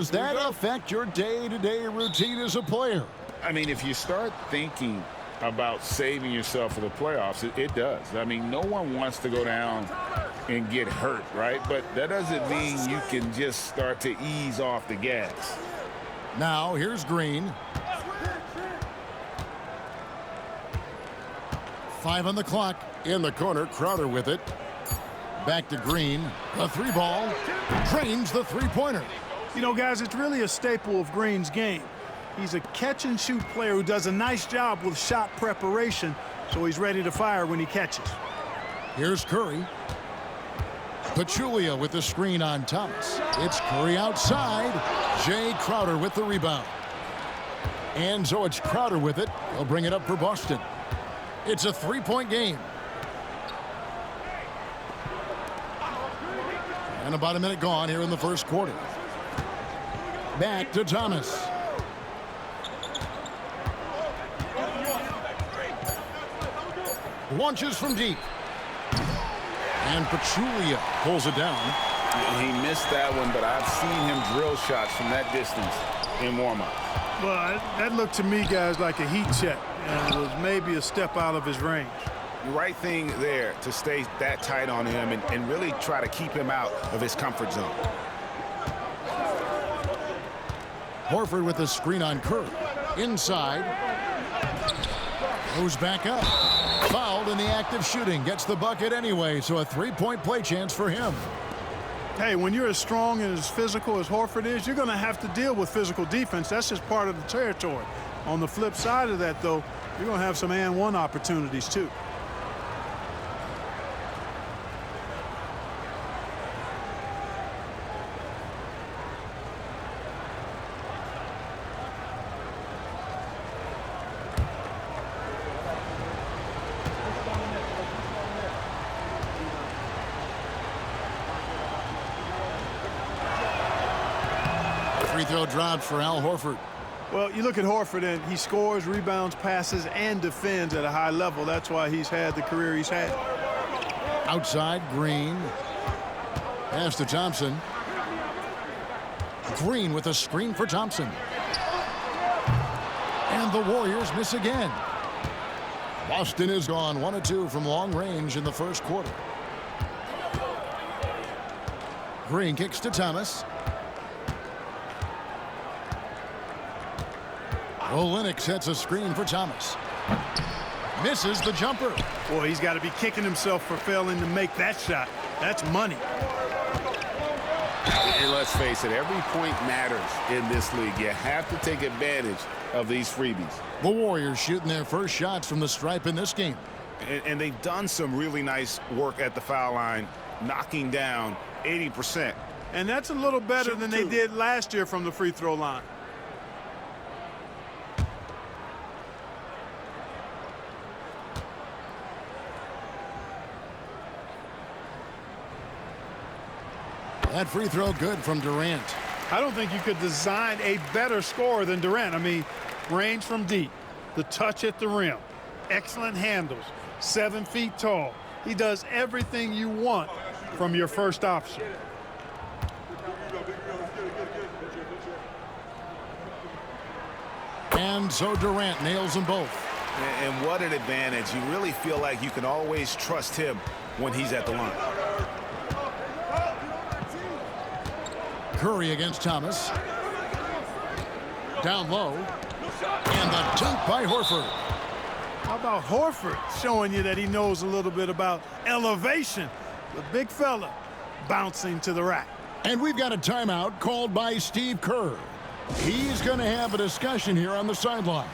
Does that affect your day-to-day routine as a player? I mean, if you start thinking about saving yourself for the playoffs, it does. I mean, no one wants to go down and get hurt, right? But that doesn't mean you can just start to ease off the gas. Now, here's Green. 5 on the clock. In the corner, Crowder with it. Back to Green. The 3-ball. Drains the 3-pointer. You know, guys, it's really a staple of Green's game. He's a catch-and-shoot player who does a nice job with shot preparation, so he's ready to fire when he catches. Here's Curry. Pachulia with the screen on Thomas. It's Curry outside. Jay Crowder with the rebound. And so it's Crowder with it. He'll bring it up for Boston. It's a 3-point game. And about a minute gone here in the first quarter. Back to Thomas. Launches from deep. And Pachulia pulls it down. He missed that one, but I've seen him drill shots from that distance in warm-up. Well, that looked to me, guys, like a heat check, and was maybe a step out of his range. The right thing there to stay that tight on him and really try to keep him out of his comfort zone. Horford with the screen on Curry. Inside. Goes back up. Fouled in the act of shooting. Gets the bucket anyway, so a 3-point play chance for him. Hey, when you're as strong and as physical as Horford is, you're going to have to deal with physical defense. That's just part of the territory. On the flip side of that, though, you're going to have some and-one opportunities, too. Free throw dropped for Al Horford. Well, you look at Horford, and he scores, rebounds, passes, and defends at a high level. That's why he's had the career he's had. Outside, Green. Pass to Thompson. Green with a screen for Thompson. And the Warriors miss again. Boston is gone 1 of 2 from long range in the first quarter. Green kicks to Thomas. Olynyk sets a screen for Thomas. Misses the jumper. Boy, he's got to be kicking himself for failing to make that shot. That's money. And let's face it, every point matters in this league. You have to take advantage of these freebies. The Warriors shooting their first shots from the stripe in this game. And they've done some really nice work at the foul line, knocking down 80%. And that's a little better than they did last year from the free throw line. That free throw good from Durant. I don't think you could design a better scorer than Durant. I mean, range from deep, the touch at the rim, excellent handles, 7 feet tall. He does everything you want from your first option. And so Durant nails them both. And what an advantage. You really feel like you can always trust him when he's at the line. Curry against Thomas. Down low. And the dunk by Horford. How about Horford showing you that he knows a little bit about elevation? The big fella bouncing to the rack. And we've got a timeout called by Steve Kerr. He's going to have a discussion here on the sideline.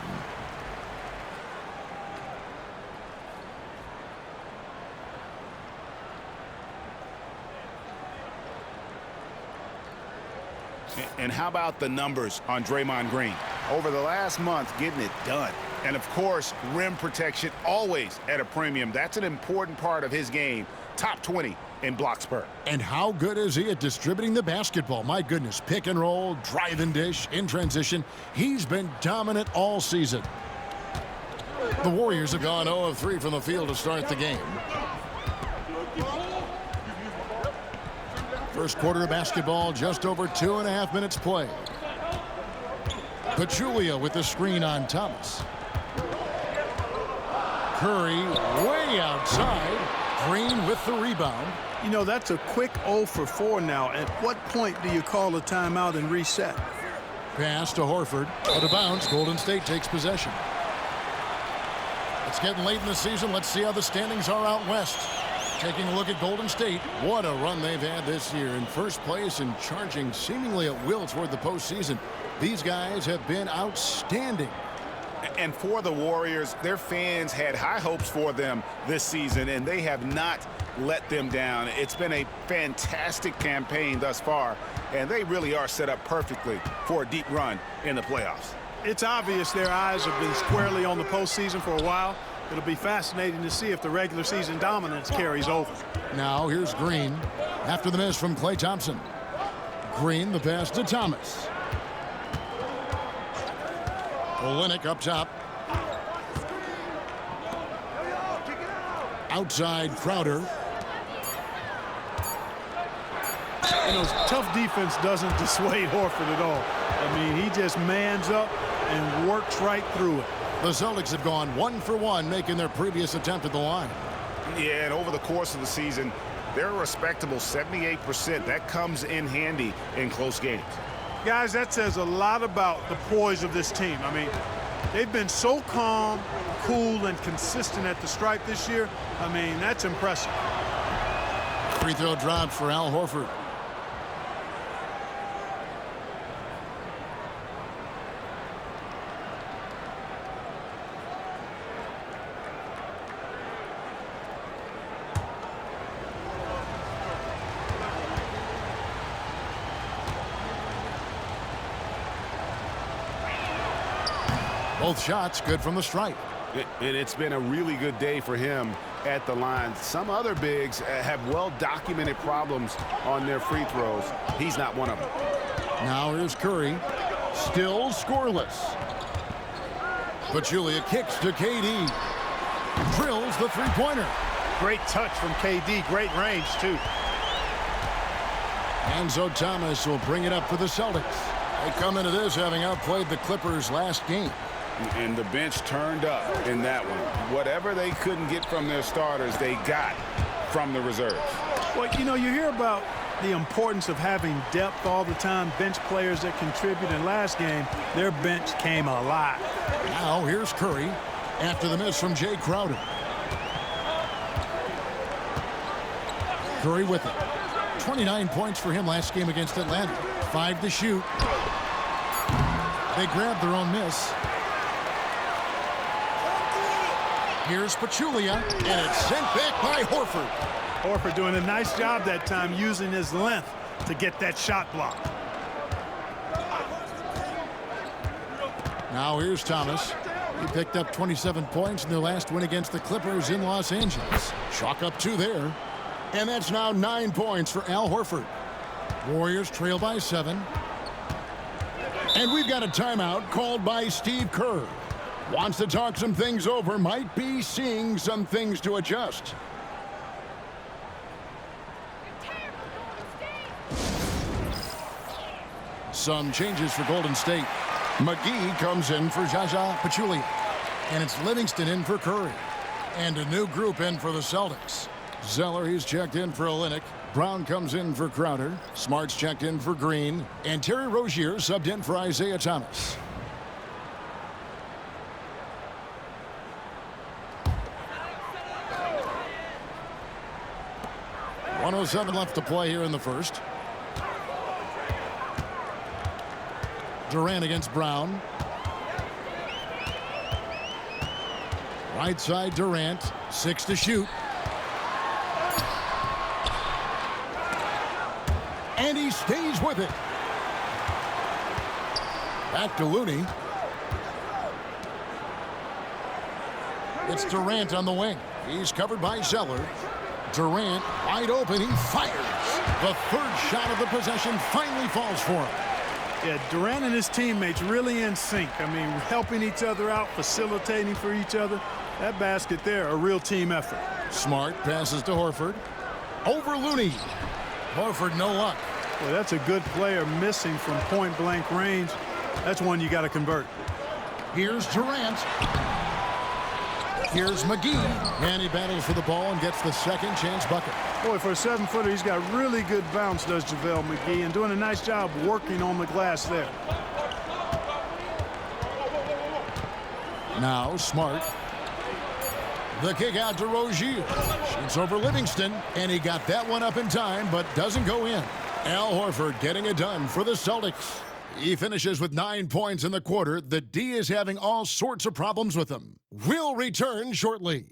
And how about the numbers on Draymond Green? Over the last month, getting it done. And, of course, rim protection always at a premium. That's an important part of his game. Top 20 in block spur. And how good is he at distributing the basketball? My goodness, pick and roll, drive and dish, in transition. He's been dominant all season. The Warriors have gone 0 of 3 from the field to start the game. First quarter of basketball, just over 2.5 minutes played. Pachulia with the screen on Thomas. Curry way outside. Green with the rebound. You know, that's a quick 0 for 4 now. At what point do you call a timeout and reset? Pass to Horford. Out of bounds. Golden State takes possession. It's getting late in the season. Let's see how the standings are out west. Taking a look at Golden State. What a run they've had this year. In first place and charging seemingly at will toward the postseason. These guys have been outstanding. And for the Warriors, their fans had high hopes for them this season, and they have not let them down. It's been a fantastic campaign thus far, and they really are set up perfectly for a deep run in the playoffs. It's obvious their eyes have been squarely on the postseason for a while. It'll be fascinating to see if the regular season dominance carries over. Now here's Green after the miss from Klay Thompson. Green, the pass to Thomas. Olynyk up top. Outside Crowder. You know, tough defense doesn't dissuade Horford at all. I mean, he just mans up and works right through it. The Celtics have gone 1 for 1, making their previous attempt at the line. Yeah, and over the course of the season, they're a respectable 78%. That comes in handy in close games. Guys, that says a lot about the poise of this team. I mean, they've been so calm, cool, and consistent at the stripe this year. I mean, that's impressive. Free throw dropped for Al Horford. Both shots good from the stripe. It's been a really good day for him at the line. Some other bigs have well-documented problems on their free throws. He's not one of them. Now here's Curry. Still scoreless. Pachulia kicks to KD. Drills the three-pointer. Great touch from KD. Great range, too. Enzo Thomas will bring it up for the Celtics. They come into this having outplayed the Clippers last game. And the bench turned up in that one. Whatever they couldn't get from their starters, they got from the reserves. Well, you know, you hear about the importance of having depth all the time, bench players that contribute. In last game, their bench came alive. Now here's Curry after the miss from Jay Crowder. Curry with it. 29 points for him last game against Atlanta. 5 to shoot. They grabbed their own miss. Here's Pachulia, and it's sent back by Horford. Horford doing a nice job that time using his length to get that shot block. Now here's Thomas. He picked up 27 points in their last win against the Clippers in Los Angeles. Chalk up 2 there. And that's now 9 points for Al Horford. Warriors trail by 7. And we've got a timeout called by Steve Kerr. Wants to talk some things over, might be seeing some things to adjust. Some changes for Golden State. McGee comes in for Zaza Pachulia. And it's Livingston in for Curry. And a new group in for the Celtics. Zeller, he's checked in for Olynyk. Brown comes in for Crowder. Smart's checked in for Green. And Terry Rozier subbed in for Isaiah Thomas. .107 left to play here in the first. Durant against Brown. Right side Durant. 6 to shoot. And he stays with it. Back to Looney. It's Durant on the wing. He's covered by Zeller. Durant wide open. He fires. The third shot of the possession finally falls for him. Yeah, Durant and his teammates really in sync. I mean, helping each other out, facilitating for each other. That basket there, a real team effort. Smart passes to Horford. Over Looney. Horford, no luck. Well, that's a good player missing from point-blank range. That's one you got to convert. Here's Durant. Here's McGee. And he battles for the ball and gets the second chance bucket. Boy, for a 7-footer, he's got really good bounce, does JaVale McGee, and doing a nice job working on the glass there. Now Smart. The kick out to Rozier. Shoots over Livingston, and he got that one up in time, but doesn't go in. Al Horford getting it done for the Celtics. He finishes with 9 points in the quarter. The D is having all sorts of problems with him. We'll return shortly.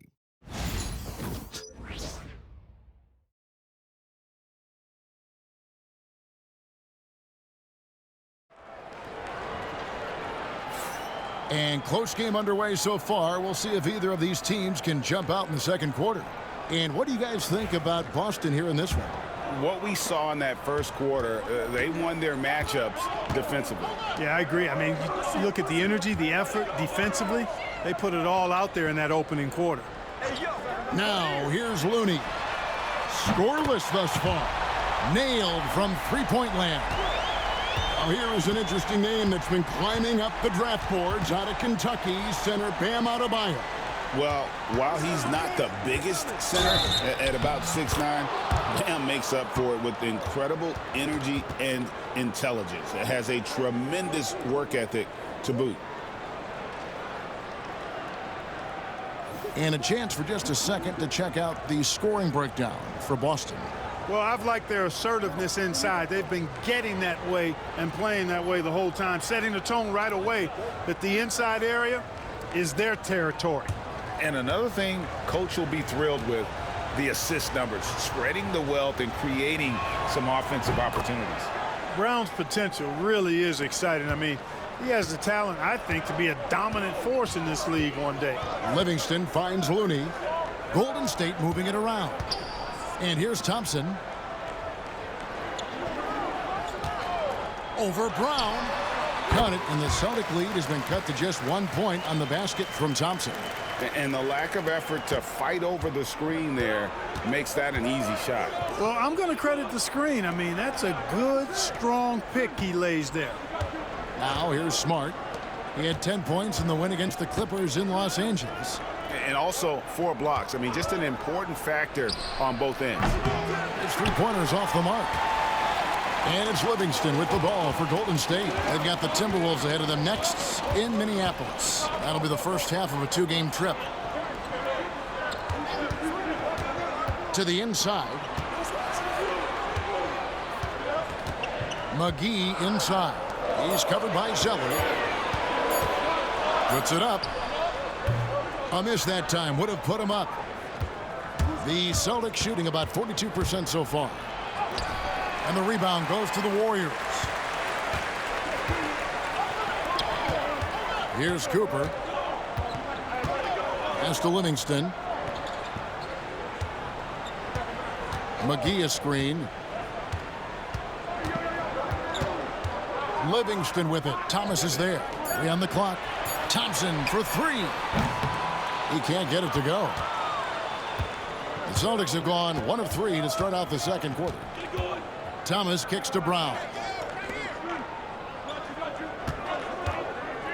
And close game underway so far. We'll see if either of these teams can jump out in the second quarter. And what do you guys think about Boston here in this one? What we saw in that first quarter, they won their matchups defensively. Yeah, I agree. I mean, you look at the energy, the effort defensively. They put it all out there in that opening quarter. Now, here's Looney. Scoreless thus far. Nailed from three-point land. Now, here is an interesting name that's been climbing up the draft boards out of Kentucky, center Bam Adebayo. Well, while he's not the biggest center at about 6'9", Bam makes up for it with incredible energy and intelligence. It has a tremendous work ethic to boot. And a chance for just a second to check out the scoring breakdown for Boston. Well, I've liked their assertiveness inside. They've been getting that way and playing that way the whole time, setting the tone right away that the inside area is their territory. And another thing Coach will be thrilled with, the assist numbers, spreading the wealth and creating some offensive opportunities. Brown's potential really is exciting. I mean, he has the talent, I think, to be a dominant force in this league one day. Livingston finds Looney. Golden State moving it around. And here's Thompson. Over Brown. Cut it, and the Celtic lead has been cut to just 1 point on the basket from Thompson. And the lack of effort to fight over the screen there makes that an easy shot. Well, I'm going to credit the screen. I mean, that's a good, strong pick he lays there. Now here's Smart. He had 10 points in the win against the Clippers in Los Angeles. And also 4 blocks. I mean, just an important factor on both ends. It's 3-pointers off the mark. And it's Livingston with the ball for Golden State. They've got the Timberwolves ahead of them next in Minneapolis. That'll be the first half of a 2-game trip. To the inside. McGee inside. He's covered by Zeller. Puts it up. A miss that time would have put him up. The Celtics shooting about 42% so far. And the rebound goes to the Warriors. Here's Cooper. Pass to Livingston. McGee a screen. Livingston with it. Thomas is there. 3 on the clock. Thompson for 3. He can't get it to go. The Celtics have gone 1 of 3 to start out the second quarter. Thomas kicks to Brown.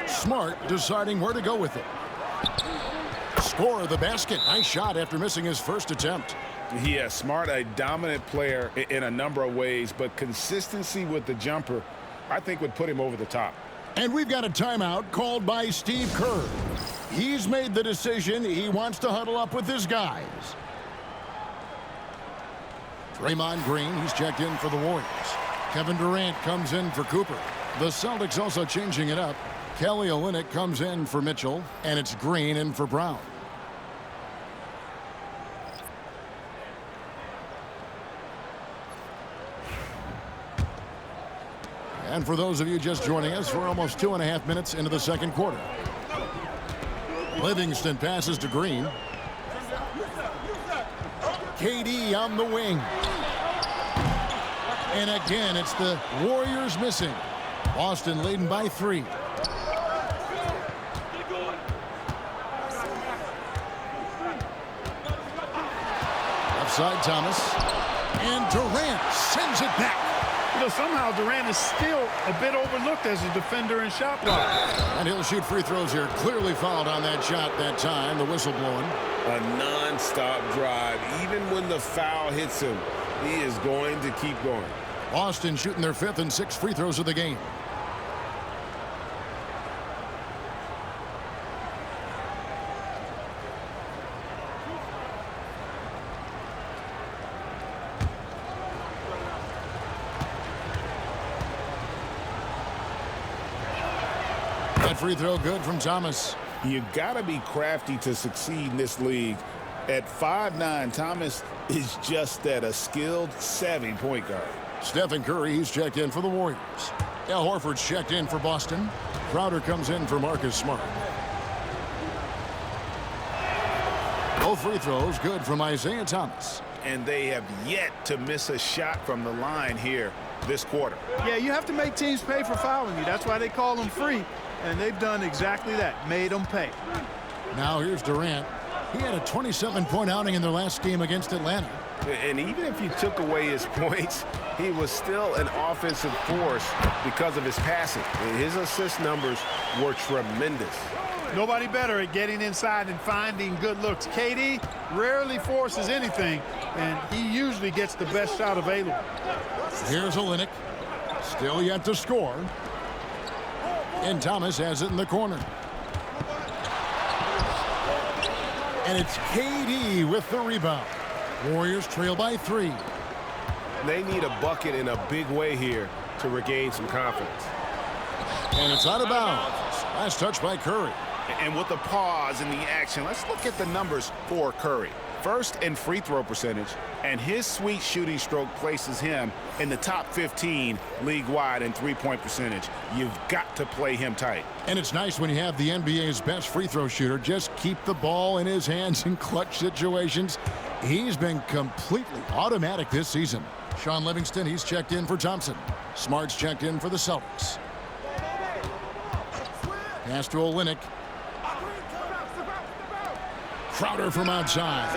Smart deciding where to go with it. Score the basket. Nice shot after missing his first attempt. Yeah, Smart, a dominant player in a number of ways, but consistency with the jumper, I think, would put him over the top. And we've got a timeout called by Steve Kerr. He's made the decision. He wants to huddle up with his guys. Draymond Green, he's checked in for the Warriors. Kevin Durant comes in for Cooper. The Celtics also changing it up. Kelly Olynyk comes in for Mitchell, and it's Green in for Brown. And for those of you just joining us, we're almost 2.5 minutes into the second quarter. Livingston passes to Green. KD on the wing. And again, it's the Warriors missing. Boston leading by 3. Left side, Thomas. And Durant sends it back. You know, somehow Durant is still a bit overlooked as a defender and shot blocker. And he'll shoot free throws here. Clearly fouled on that shot that time. The whistle blowing. A non-stop drive. Even when the foul hits him, he is going to keep going. Boston shooting their 5th and 6th free throws of the game. That free throw good from Thomas. You got to be crafty to succeed in this league. At 5'9", Thomas is just that, a skilled, savvy point guard. Stephen Curry, he's checked in for the Warriors. Al Horford's checked in for Boston. Crowder comes in for Marcus Smart. Both free throws good from Isaiah Thomas. And they have yet to miss a shot from the line here this quarter. Yeah, you have to make teams pay for fouling you. That's why they call them free. And they've done exactly that, made them pay. Now here's Durant. He had a 27-point outing in their last game against Atlanta. And even if you took away his points, he was still an offensive force because of his passing. His assist numbers were tremendous. Nobody better at getting inside and finding good looks. KD rarely forces anything, and he usually gets the best shot available. Here's Olynyk. Still yet to score. And Thomas has it in the corner. And it's KD with the rebound. Warriors trail by 3. They need a bucket in a big way here to regain some confidence. And it's out of bounds. Last touch by Curry. And with the pause in the action, let's look at the numbers for Curry. First in free throw percentage, and his sweet shooting stroke places him in the top 15 league-wide in three-point percentage. You've got to play him tight. And it's nice when you have the NBA's best free throw shooter just keep the ball in his hands in clutch situations. He's been completely automatic this season. Sean Livingston, he's checked in for Thompson. Smart's checked in for the Celtics. Pass to Olynyk. Crowder from outside.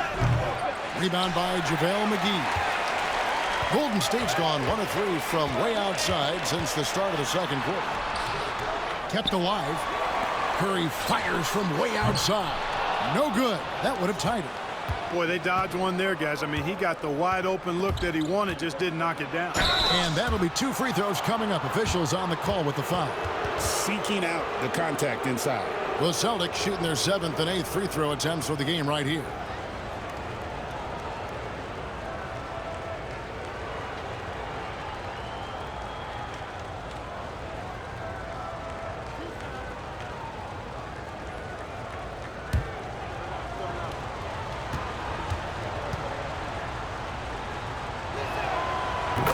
Rebound by JaVale McGee. Golden State's gone 1 of 3 from way outside since the start of the second quarter. Kept alive. Curry fires from way outside. No good. That would have tied it. Boy, they dodged one there, guys. I mean, he got the wide open look that he wanted, just didn't knock it down. And that'll be 2 free throws coming up. Officials on the call with the foul. Seeking out the contact inside. The Celtics shooting their 7th and 8th free throw attempts for the game right here.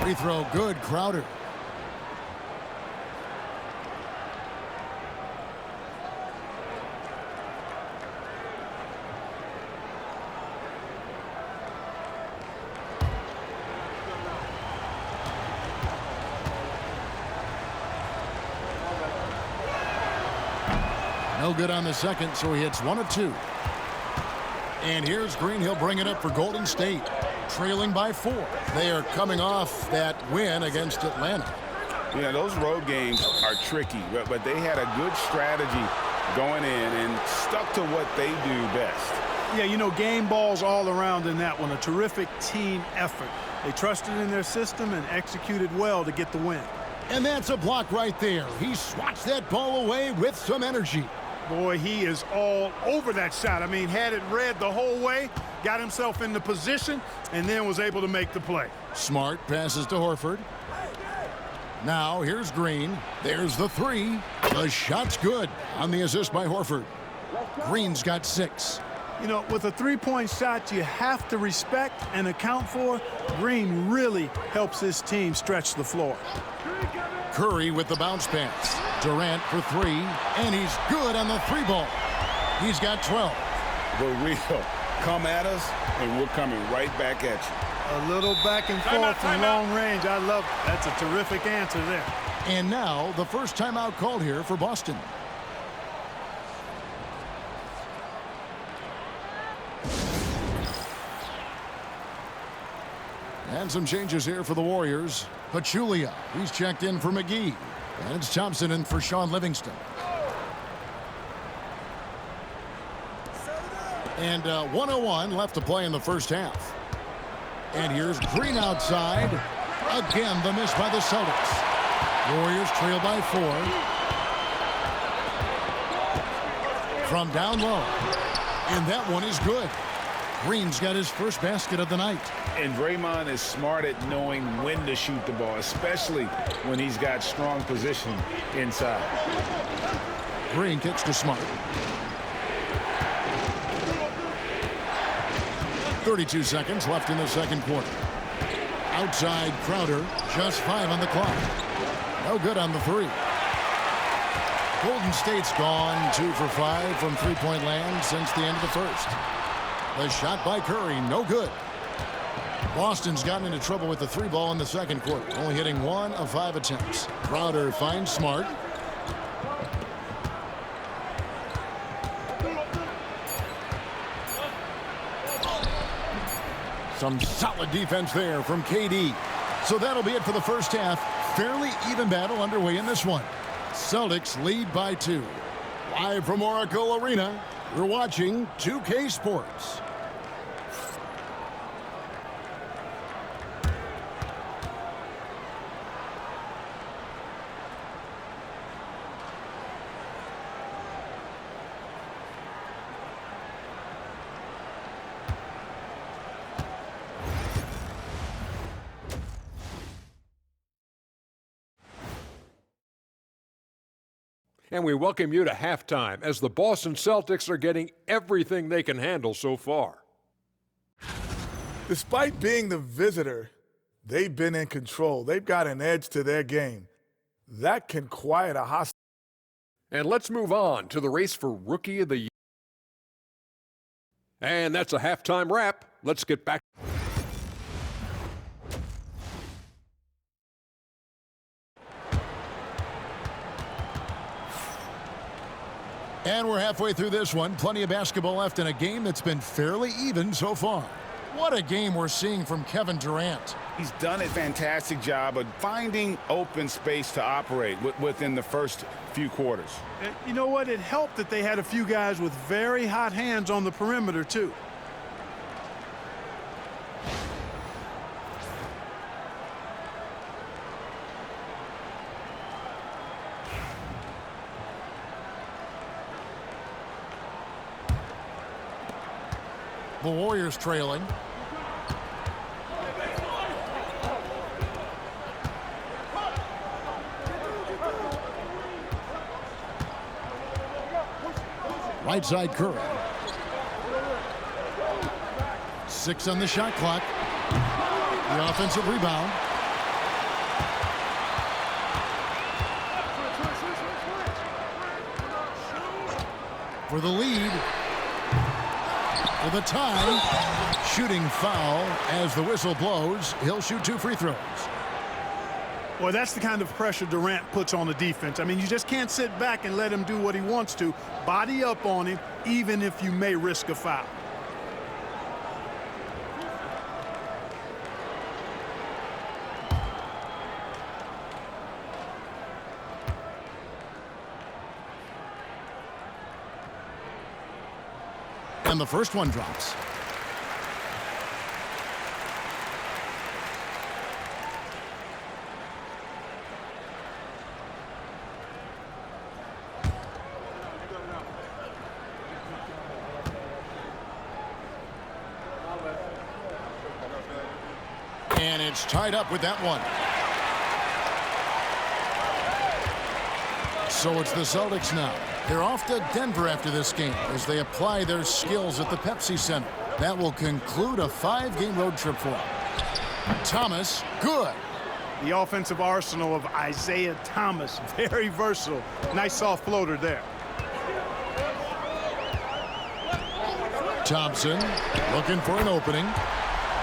Free throw good, Crowder. No good on the second, so he hits 1 of 2. And here's Green. He'll bring it up for Golden State, trailing by 4. They are coming off that win against Atlanta. Yeah, those road games are tricky, but they had a good strategy going in and stuck to what they do best. Yeah, you know, game balls all around in that one. A terrific team effort. They trusted in their system and executed well to get the win. And that's a block right there. He swats that ball away with some energy. Boy, he is all over that shot. I mean, had it read the whole way, got himself in the position, and then was able to make the play. Smart passes to Horford. Now here's Green. There's the 3. The shot's good on the assist by Horford. Green's got 6. You know, with a three-point shot you have to respect and account for, Green really helps his team stretch the floor. Curry with the bounce pass. Durant for 3, and he's good on the 3-ball. He's got 12. The real come at us, and we're coming right back at you. A little back and forth from long range. I love it. That's a terrific answer there. And now the first timeout called here for Boston. And some changes here for the Warriors. Pachulia, he's checked in for McGee. And it's Thompson in for Sean Livingston. And 1:01 left to play in the first half. And here's Green outside. Again, the miss by the Celtics. Warriors trail by 4. From down low. And that one is good. Green's got his first basket of the night. And Draymond is smart at knowing when to shoot the ball, especially when he's got strong position inside. Green kicks to Smart. 32 seconds left in the second quarter. Outside Crowder, just 5 on the clock. No good on the 3. Golden State's gone 2 for 5 from three-point land since the end of the first. The shot by Curry, no good. Boston's gotten into trouble with the 3 ball in the second quarter, only hitting 1 of 5 attempts. Crowder finds Smart. Some solid defense there from KD. So that'll be it for the first half. Fairly even battle underway in this one. Celtics lead by 2. Live from Oracle Arena, you're watching 2K Sports. And we welcome you to halftime as the Boston Celtics are getting everything they can handle so far. Despite being the visitor, they've been in control. They've got an edge to their game. That can quiet a hostile. And let's move on to the race for Rookie of the Year. And that's a halftime wrap. Let's get back. And we're halfway through this one. Plenty of basketball left in a game that's been fairly even so far. What a game we're seeing from Kevin Durant. He's done a fantastic job of finding open space to operate within the first few quarters. You know what? It helped that they had a few guys with very hot hands on the perimeter, too. The Warriors trailing. Right side Curry. 6 on the shot clock. The offensive rebound. For the lead. For the tie. Shooting foul as the whistle blows. He'll shoot 2 free throws. Well, that's the kind of pressure Durant puts on the defense. I mean, you just can't sit back and let him do what he wants to. Body up on him, even if you may risk a foul. And the first one drops. And it's tied up with that one. So it's the Celtics now. They're off to Denver after this game as they apply their skills at the Pepsi Center. That will conclude a 5-game road trip for them. Thomas, good. The offensive arsenal of Isaiah Thomas, very versatile. Nice soft floater there. Thompson looking for an opening.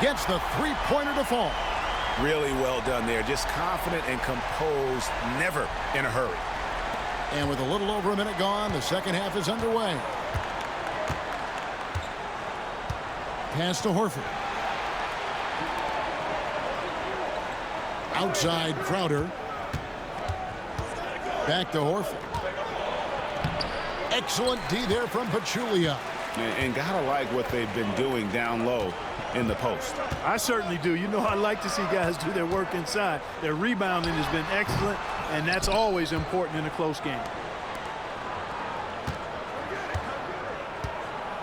Gets the three-pointer to fall. Really well done there. Just confident and composed, never in a hurry. And with a little over a minute gone, the second half is underway. Pass to Horford. Outside Crowder. Back to Horford. Excellent D there from Pachulia. And gotta like what they've been doing down low in the post. I certainly do. You know, I like to see guys do their work inside. Their rebounding has been excellent, and that's always important in a close game.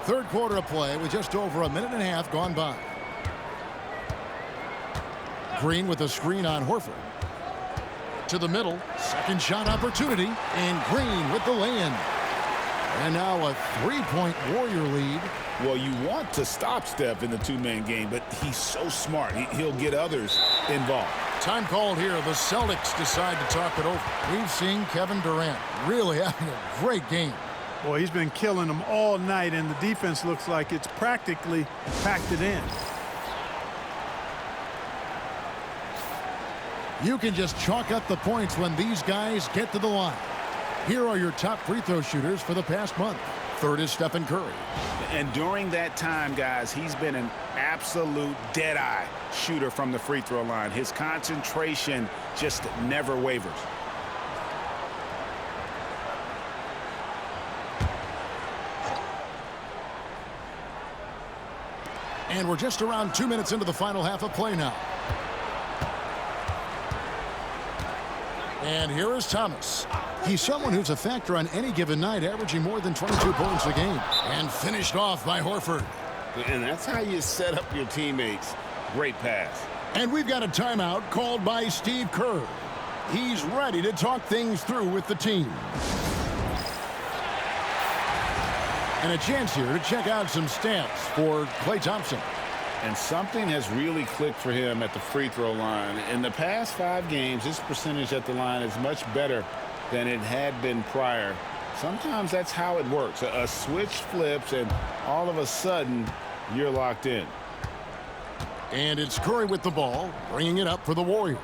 Third quarter of play with just over a minute and a half gone by. Green with a screen on Horford. To the middle. Second shot opportunity. And Green with the lay-in. And now a three-point Warrior lead. Well, you want to stop Steph in the two-man game, but he's so smart. He'll get others involved. Time called here. The Celtics decide to talk it over. We've seen Kevin Durant really having a great game. Boy, he's been killing them all night, and the defense looks like it's practically packed it in. You can just chalk up the points when these guys get to the line. Here are your top free throw shooters for the past month. Third is Stephen Curry. And during that time, guys, he's been an absolute dead-eye shooter from the free throw line. His concentration just never wavers. And we're just around 2 minutes into the final half of play now. And here is Thomas. He's someone who's a factor on any given night, averaging more than 22 points a game. And finished off by Horford. And that's how you set up your teammates. Great pass. And we've got a timeout called by Steve Kerr. He's ready to talk things through with the team. And a chance here to check out some stats for Klay Thompson. And something has really clicked for him at the free throw line. In the past 5 games, his percentage at the line is much better than it had been prior. Sometimes that's how it works. A switch flips, and all of a sudden, you're locked in. And it's Curry with the ball, bringing it up for the Warriors.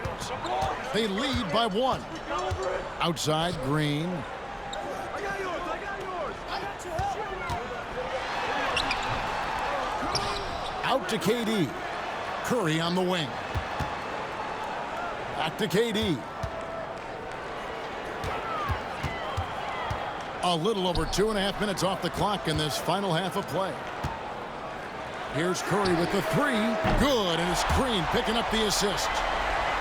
They lead by 1. Outside, Green. Out to KD. Curry on the wing. Back to KD. A little over 2.5 minutes off the clock in this final half of play. Here's Curry with the 3. Good, and it's Green picking up the assist.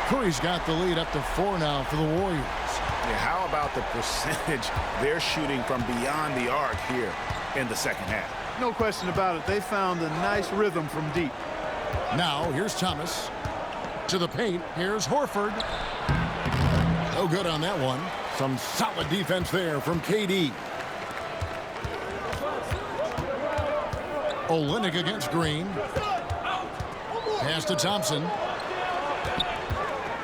Curry's got the lead up to 4 now for the Warriors. Yeah, how about the percentage they're shooting from beyond the arc here in the second half? No question about it. They found a nice rhythm from deep. Now, here's Thomas. To the paint, here's Horford. No good on that one. Some solid defense there from KD. Olynyk against Green. Pass to Thompson.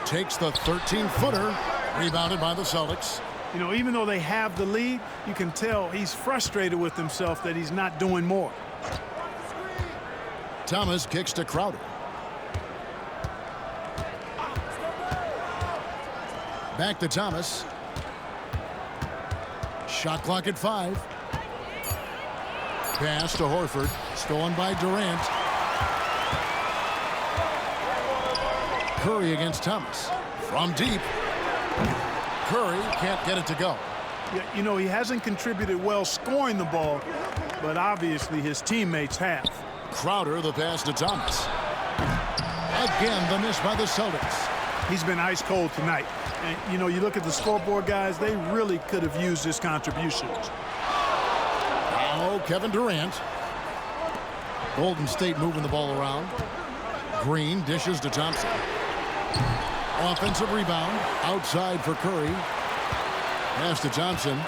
Takes the 13-footer. Rebounded by the Celtics. You know, even though they have the lead, you can tell he's frustrated with himself that he's not doing more. Thomas kicks to Crowder. Back to Thomas. Shot clock at 5. Pass to Horford. Stolen by Durant. Curry against Thomas. From deep. Curry can't get it to go. Yeah, you know, he hasn't contributed well scoring the ball, but obviously his teammates have. Crowder, the pass to Thomas. Again, the miss by the Celtics. He's been ice cold tonight. And, you know, you look at the scoreboard, guys, they really could have used his contributions. Now, Kevin Durant. Golden State moving the ball around. Green dishes to Thompson. Offensive rebound. Outside for Curry. Pass to Thompson.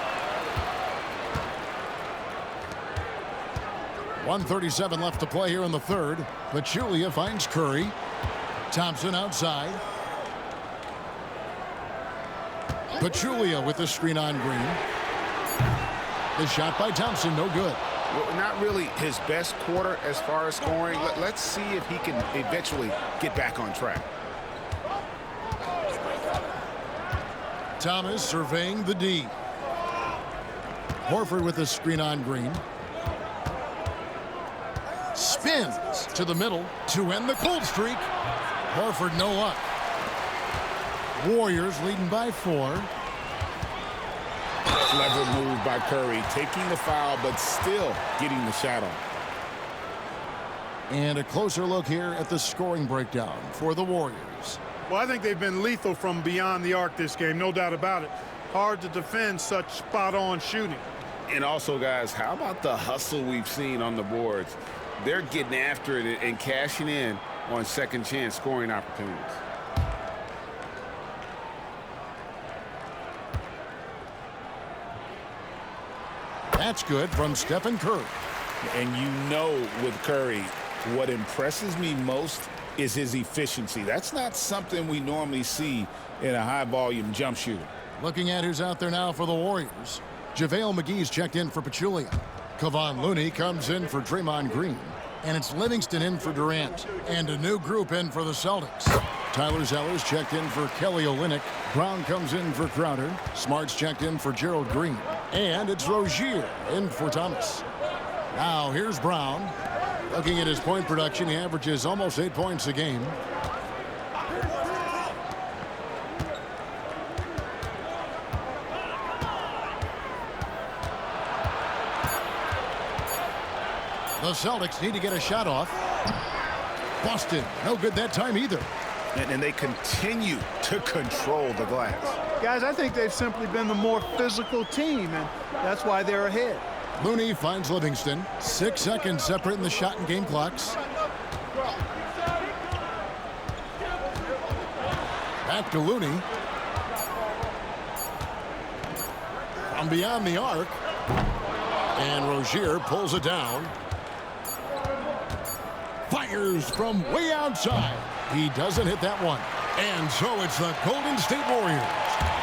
1:37 left to play here in the third. Pachulia finds Curry. Thompson outside. Pachulia with the screen on Green. The shot by Thompson, no good. Well, not really his best quarter as far as scoring. Let's see if he can eventually get back on track. Thomas surveying the D. Horford with the screen on Green. Spins to the middle to end the cold streak. Horford no luck. Warriors leading by 4. Clever move by Curry, taking the foul, but still getting the shot on. And a closer look here at the scoring breakdown for the Warriors. Well, I think they've been lethal from beyond the arc this game, no doubt about it. Hard to defend such spot-on shooting. And also, guys, how about the hustle we've seen on the boards? They're getting after it and cashing in on second chance scoring opportunities. That's good from Stephen Curry. And you know with Curry, what impresses me most is his efficiency. That's not something we normally see in a high-volume jump shooter. Looking at who's out there now for the Warriors. JaVale McGee's checked in for Pachulia. Kevon Looney comes in for Draymond Green. And it's Livingston in for Durant. And a new group in for the Celtics. Tyler Zeller's checked in for Kelly Olynyk. Brown comes in for Crowder. Smart's checked in for Gerald Green. And it's Rozier in for Thomas. Now here's Brown. Looking at his point production, he averages almost 8 points a game. The Celtics need to get a shot off. Boston, no good that time either. And they continue to control the glass. Guys, I think they've simply been the more physical team, and that's why they're ahead. Looney finds Livingston. 6 seconds separating the shot and game clocks. Back to Looney. From beyond the arc. And Rozier pulls it down. Fires from way outside. He doesn't hit that one. And so it's the Golden State Warriors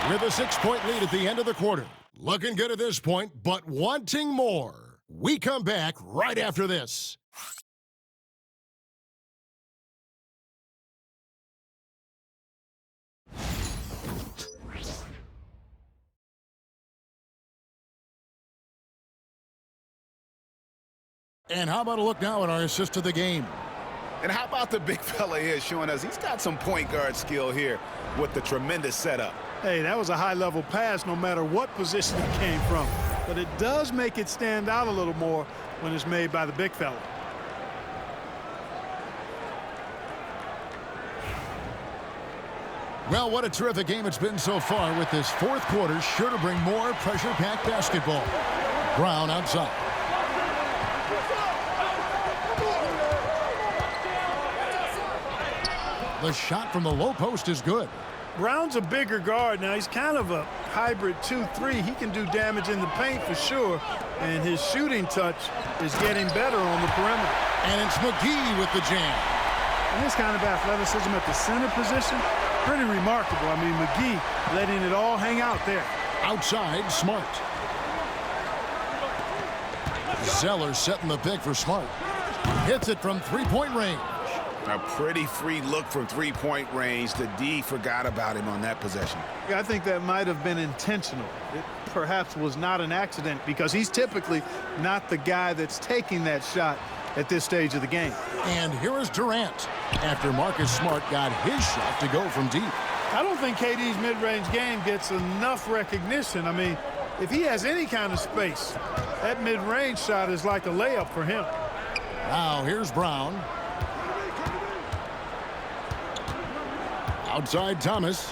with a 6-point lead at the end of the quarter. Looking good at this point, but wanting more. We come back right after this. And how about a look now at our assist to the game? And how about the big fella here showing us he's got some point guard skill here with the tremendous setup. Hey, that was a high-level pass no matter what position it came from. But it does make it stand out a little more when it's made by the big fella. Well, what a terrific game it's been so far, with this fourth quarter sure to bring more pressure-packed basketball. Brown outside. The shot from the low post is good. Brown's a bigger guard now. He's kind of a hybrid 2-3. He can do damage in the paint for sure, and his shooting touch is getting better on the perimeter. And it's McGee with the jam. And this kind of athleticism at the center position, pretty remarkable. I mean, McGee letting it all hang out there. Outside, Smart. Zeller setting the pick for Smart. Hits it from three-point range. A pretty free look from three-point range. The D forgot about him on that possession. I think that might have been intentional. It perhaps was not an accident, because he's typically not the guy that's taking that shot at this stage of the game. And here is Durant after Marcus Smart got his shot to go from deep. I don't think KD's mid-range game gets enough recognition. I mean, if he has any kind of space, that mid-range shot is like a layup for him. Now here's Brown. Outside Thomas.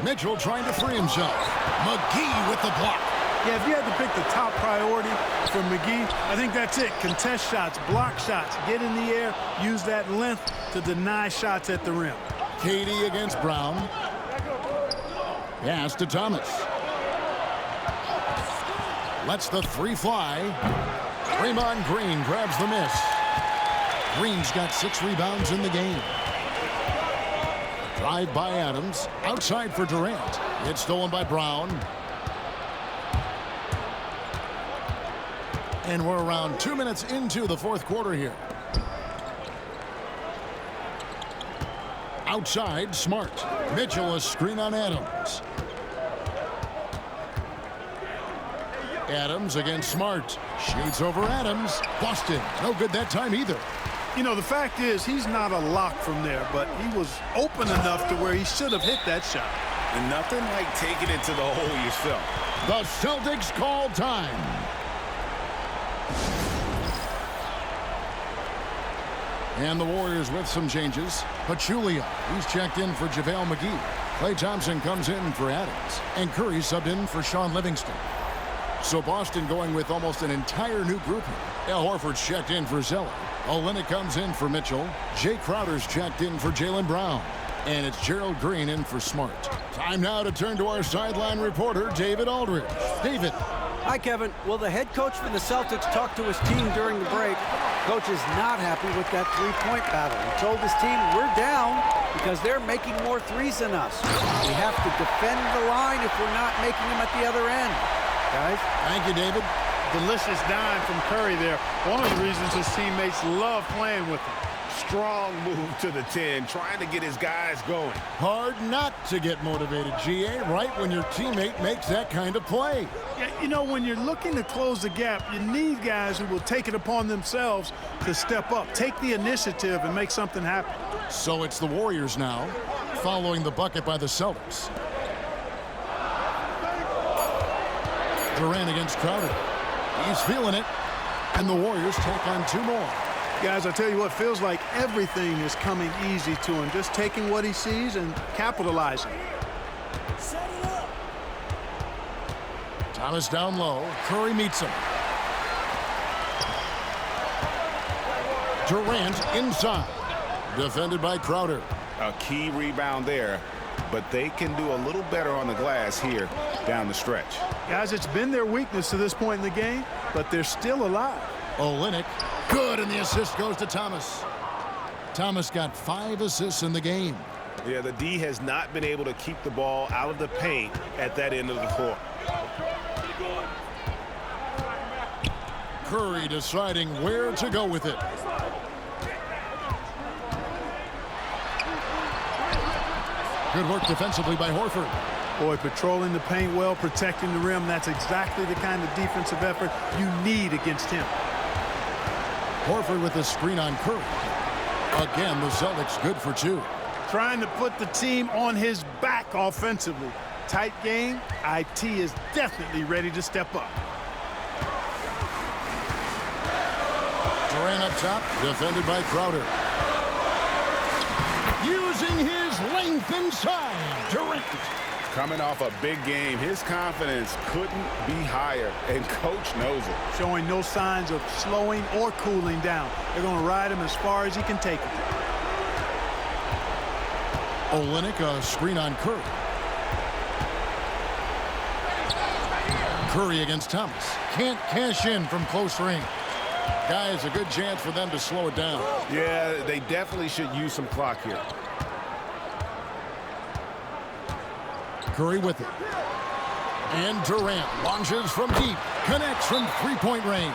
Mitchell trying to free himself. McGee with the block. Yeah, if you had to pick the top priority for McGee, I think that's it. Contest shots, block shots, get in the air, use that length to deny shots at the rim. KD against Brown. Pass to Thomas. Lets the three fly. Draymond Green grabs the miss. Green's got 6 rebounds in the game. Drive by Adams. Outside for Durant. It's stolen by Brown. And we're around 2 minutes into the fourth quarter here. Outside, Smart. Mitchell, a screen on Adams. Adams against Smart. Shoots over Adams. Boston. No good that time either. You know, the fact is he's not a lock from there, but he was open enough to where he should have hit that shot. And nothing like taking it to the hole yourself. The Celtics call time. And the Warriors with some changes. Pachulia, he's checked in for JaVale McGee. Klay Thompson comes in for Adams. And Curry subbed in for Sean Livingston. So Boston going with almost an entire new group here. Al Horford's checked in for Zeller. Olynyk comes in for Mitchell. Jay Crowder's checked in for Jaylen Brown. And it's Gerald Green in for Smart. Time now to turn to our sideline reporter, David Aldridge. David. Hi, Kevin. Well, the head coach for the Celtics talked to his team during the break. Coach is not happy with that three-point battle. He told his team, we're down because they're making more threes than us. We have to defend the line if we're not making them at the other end. Guys? Thank you, David. Delicious dime from Curry there. One of the reasons his teammates love playing with him. Strong move to the 10, trying to get his guys going. Hard not to get motivated, GA, right when your teammate makes that kind of play. Yeah, you know, when you're looking to close the gap, you need guys who will take it upon themselves to step up, take the initiative, and make something happen. So it's the Warriors now, following the bucket by the Celtics. Durant against Crowder. He's feeling it, and the Warriors take on two more. Guys, I tell you what, feels like everything is coming easy to him, just taking what he sees and capitalizing. Thomas down low. Curry meets him. Durant inside. Defended by Crowder. A key rebound there, but they can do a little better on the glass here down the stretch. Guys, it's been their weakness to this point in the game, but they're still alive. Olynyk. Good, and the assist goes to Thomas. Thomas got 5 assists in the game. Yeah, the D has not been able to keep the ball out of the paint at that end of the floor. Curry deciding where to go with it. Good work defensively by Horford. Boy, patrolling the paint well, protecting the rim. That's exactly the kind of defensive effort you need against him. Horford with a screen on Curry. Again, the Celtics good for 2. Trying to put the team on his back offensively. Tight game. IT is definitely ready to step up. Durant up top, defended by Crowder. Using his length inside, Durant. Coming off a big game, his confidence couldn't be higher, and coach knows it. Showing no signs of slowing or cooling down. They're going to ride him as far as he can take him. Olynyk, a screen on Curry. Curry against Thomas. Can't cash in from close range. Guys, a good chance for them to slow it down. Yeah, they definitely should use some clock here. Curry with it. And Durant launches from deep. Connects from three-point range.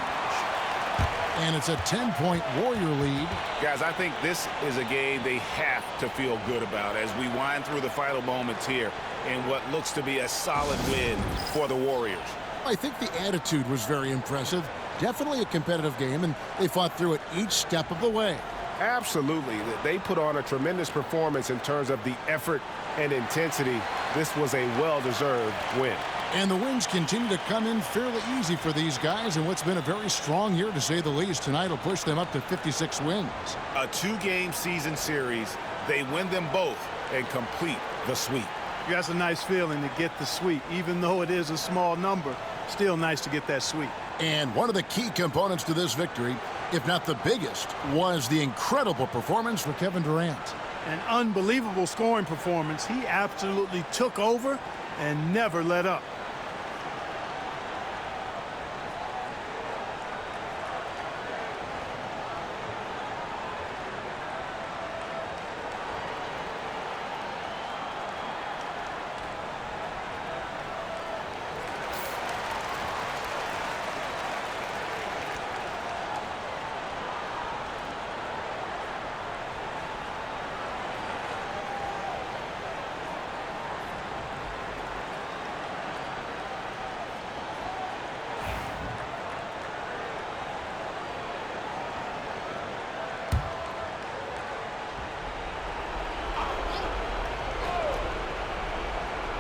And it's a 10-point Warrior lead. Guys, I think this is a game they have to feel good about as we wind through the final moments here in what looks to be a solid win for the Warriors. I think the attitude was very impressive. Definitely a competitive game, and they fought through it each step of the way. Absolutely. They put on a tremendous performance in terms of the effort and intensity. This was a well-deserved win. And the wins continue to come in fairly easy for these guys in what's been a very strong year, to say the least. Tonight will push them up to 56 wins. A 2-game season series. They win them both and complete the sweep. That's a nice feeling to get the sweep. Even though it is a small number, still nice to get that sweep. And one of the key components to this victory, if not the biggest, was the incredible performance for Kevin Durant. An unbelievable scoring performance. He absolutely took over and never let up.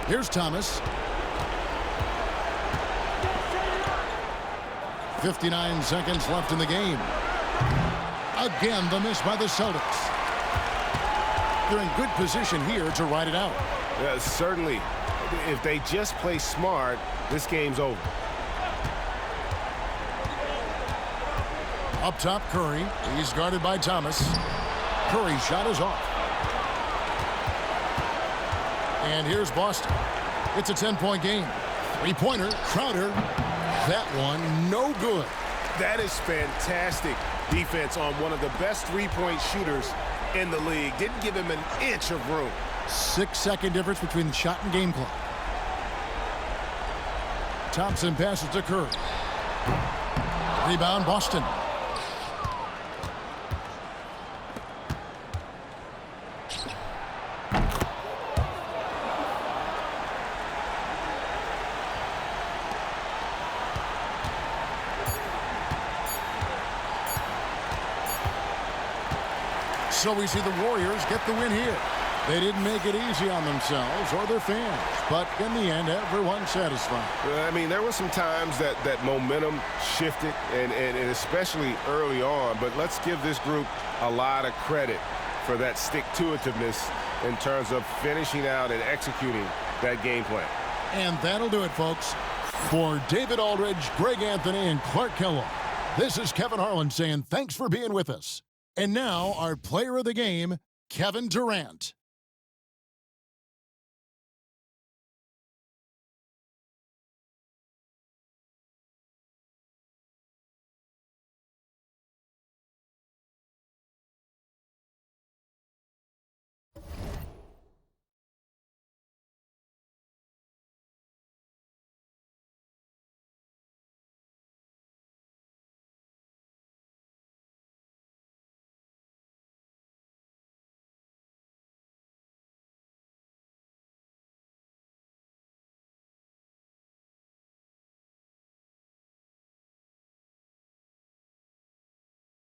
Here's Thomas. 59 seconds left in the game. Again, the miss by the Celtics. They're in good position here to ride it out. Yeah, certainly. If they just play smart, this game's over. Up top, Curry. He's guarded by Thomas. Curry's shot is off. And here's Boston. It's a 10-point game. Three-pointer, Crowder. That one, no good. That is fantastic defense on one of the best three-point shooters in the league. Didn't give him an inch of room. 6-second difference between the shot and game clock. Thompson passes to Curry. Rebound, Boston. So we see the Warriors get the win here. They didn't make it easy on themselves or their fans, but in the end, everyone's satisfied. I mean, there were some times that momentum shifted, and especially early on, but let's give this group a lot of credit for that stick-to-itiveness in terms of finishing out and executing that game plan. And that'll do it, folks. For David Aldridge, Greg Anthony, and Clark Kellogg, this is Kevin Harlan saying thanks for being with us. And now, our player of the game, Kevin Durant.